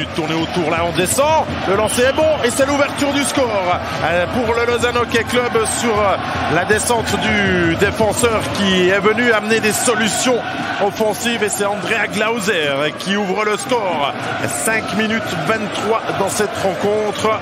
continue de tourner autour, là on descend, le lancer est bon et c'est l'ouverture du score pour le Lausanne Hockey Club sur la descente du défenseur qui est venu amener des solutions offensives, et c'est Andrea Glauser qui ouvre le score. 5 minutes 23 dans cette rencontre,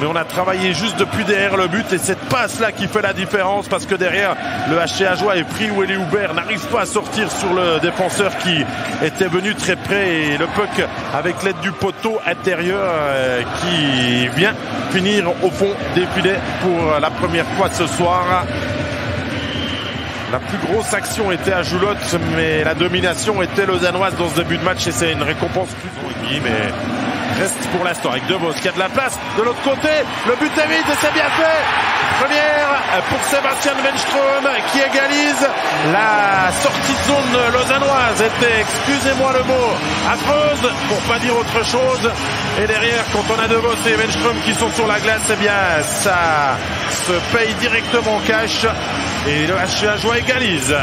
mais on a travaillé juste depuis derrière le but, et cette passe là qui fait la différence, parce que derrière le HC Ajoie est pris où Eli Hubert n'arrive pas à sortir sur le défenseur qui était venu très près, et le puck avec l'aide du poteau intérieur qui vient finir au fond des filets pour la première fois ce soir. La plus grosse action était à Joulotte, mais la domination était lausannoise dans ce début de match, et c'est une récompense plus ou moins, mais reste pour l'instant avec DeVos qui a de la place de l'autre côté. Le but est vide et c'est bien fait. Première pour Sébastien Wenström qui égalise. La sortie de zone lausannoise était, excusez-moi le mot, affreuse pour pas dire autre chose. Et derrière, quand on a DeVos et Wenström qui sont sur la glace, eh bien ça se paye directement en cash. Et le HC Ajoie égalise.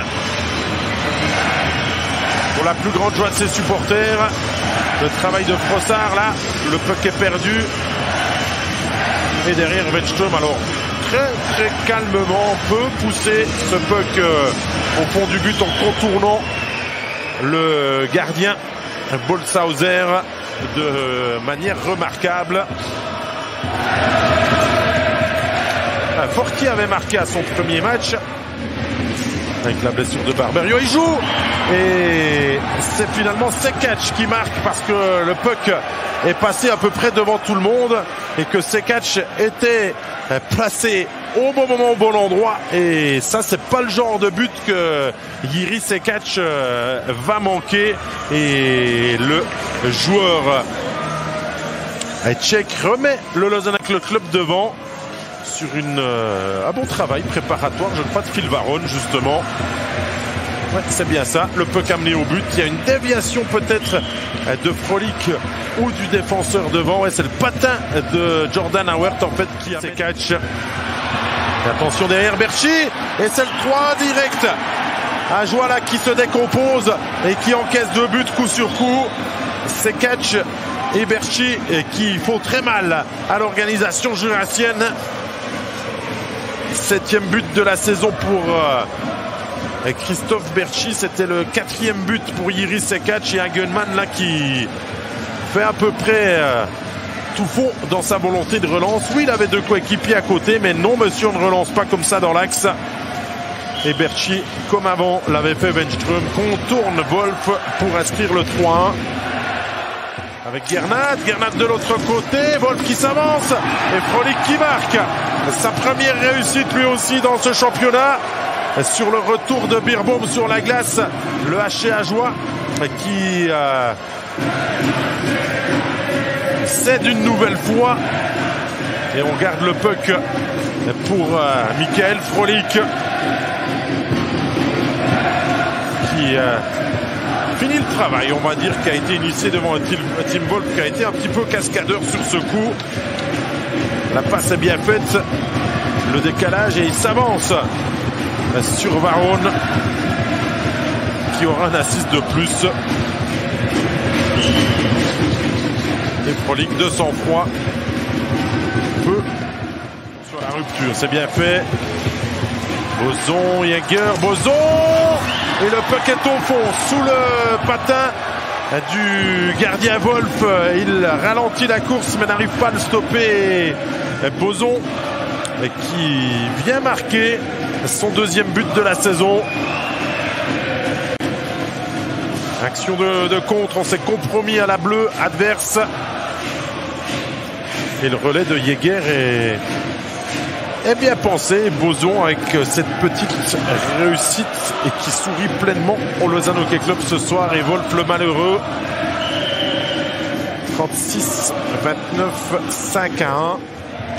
Pour la plus grande joie de ses supporters, le travail de Frossard, là, le puck est perdu. Et derrière Wenström, alors très calmement, peut pousser ce puck au fond du but en contournant le gardien Bolshauser de manière remarquable. Forti avait marqué à son premier match avec la blessure de Barberio, il joue et c'est finalement Sekac qui marque, parce que le puck est passé à peu près devant tout le monde et que Sekac était placé au bon moment, au bon endroit, et ça c'est pas le genre de but que Jiří Sekac va manquer, et le joueur tchèque remet le Lausanne Hockey Club devant sur un bon travail préparatoire, je crois, de Phil Varone justement. Ouais, c'est bien ça, le puck amené au but. Il y a une déviation peut-être de Frolic ou du défenseur devant. Ouais, c'est le patin de Jordan Howard en fait qui a ses catchs. Attention derrière Berchi, et c'est le 3 direct. Ajoie là qui se décompose et qui encaisse 2 buts coup sur coup. C'est catch et Berchi qui font très mal à l'organisation jurassienne. 7e but de la saison pour Christophe Berchi. C'était le 4e but pour Jiří Sekac, et Hagenman là qui fait à peu près tout faux dans sa volonté de relance. Oui, il avait 2 coéquipiers à côté, mais non monsieur, on ne relance pas comme ça dans l'axe. Et Berchi, comme avant l'avait fait Wenström, contourne Wolf pour inscrire le 3-1. Avec Gernat de l'autre côté, Wolf qui s'avance et Frolic qui marque sa première réussite lui aussi dans ce championnat. Sur le retour de Beerbohm sur la glace, le HC Ajoie qui cède une nouvelle fois, et on garde le puck pour Michael Frolic qui finit le travail, on va dire, qui a été initié devant un Tim Wolf qui a été un petit peu cascadeur sur ce coup. La passe est bien faite, le décalage, et il s'avance sur Varone qui aura un assist de plus. Et Frolic de sang-froid peu sur la rupture, c'est bien fait. Boson, Jäger, Boson, et le puck est au fond sous le patin du gardien Wolf. Il ralentit la course mais n'arrive pas à le stopper. Boson qui vient marquer son 2e but de la saison. Action de contre, on s'est compromis à la bleue adverse. Et le relais de Jäger est bien pensé. Boson avec cette petite réussite et qui sourit pleinement au Lausanne Hockey Club ce soir. Et Wolf le malheureux. 36-29, 5-1.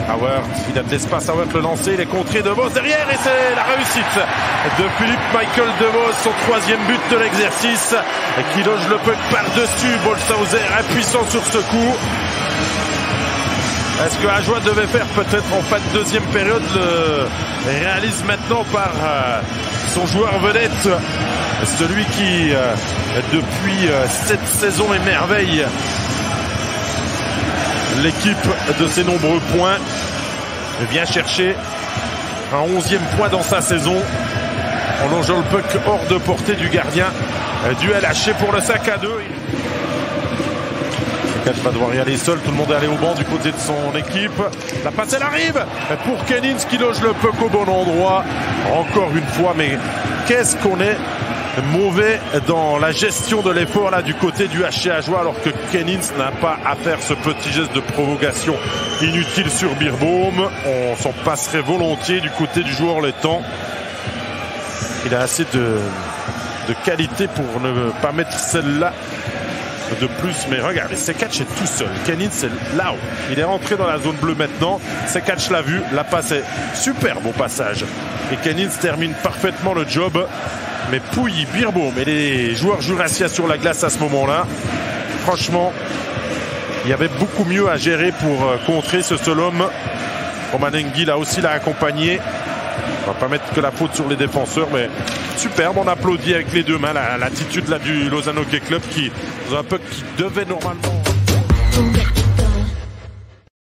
Howard, il a de l'espace. Howard le lancer, il est contré. DeVos derrière, et c'est la réussite de Philippe Michael DeVos, son 3e but de l'exercice, qui loge le puck par-dessus Bolshauser, impuissant sur ce coup. Est-ce que Ajoie devait faire peut-être en fin de 2e période? Le réalise maintenant par son joueur vedette, celui qui depuis cette saison émerveille l'équipe de ses nombreux points vient chercher un 11e point dans sa saison en longeant le puck hors de portée du gardien du LHC pour le sac à 2. Le va devoir y aller seul, tout le monde est allé au banc du côté de son équipe. La passe elle arrive pour Kennins qui loge le puck au bon endroit. Encore une fois, mais qu'est-ce qu'on est mauvais dans la gestion de l'effort là du côté du HC Ajoie, alors que Kennins n'a pas à faire ce petit geste de provocation inutile sur Beerbohm. On s'en passerait volontiers du côté du joueur Letton. Il a assez de qualité pour ne pas mettre celle-là de plus, mais regardez, Sekac est tout seul. Kennins est là-haut. Il est rentré dans la zone bleue maintenant. Sekac l'a vu. La passe est super beau passage. Et Kennins termine parfaitement le job. Mais Pouilly, Beerbohm et les joueurs jurassiens sur la glace à ce moment-là, franchement, il y avait beaucoup mieux à gérer pour contrer ce seul homme. Romanengi là aussi l'a accompagné. On va pas mettre que la faute sur les défenseurs, mais superbe. On applaudit avec les deux mains l'attitude là du Lausanne Hockey Club qui, dans un puck qui devait normalement...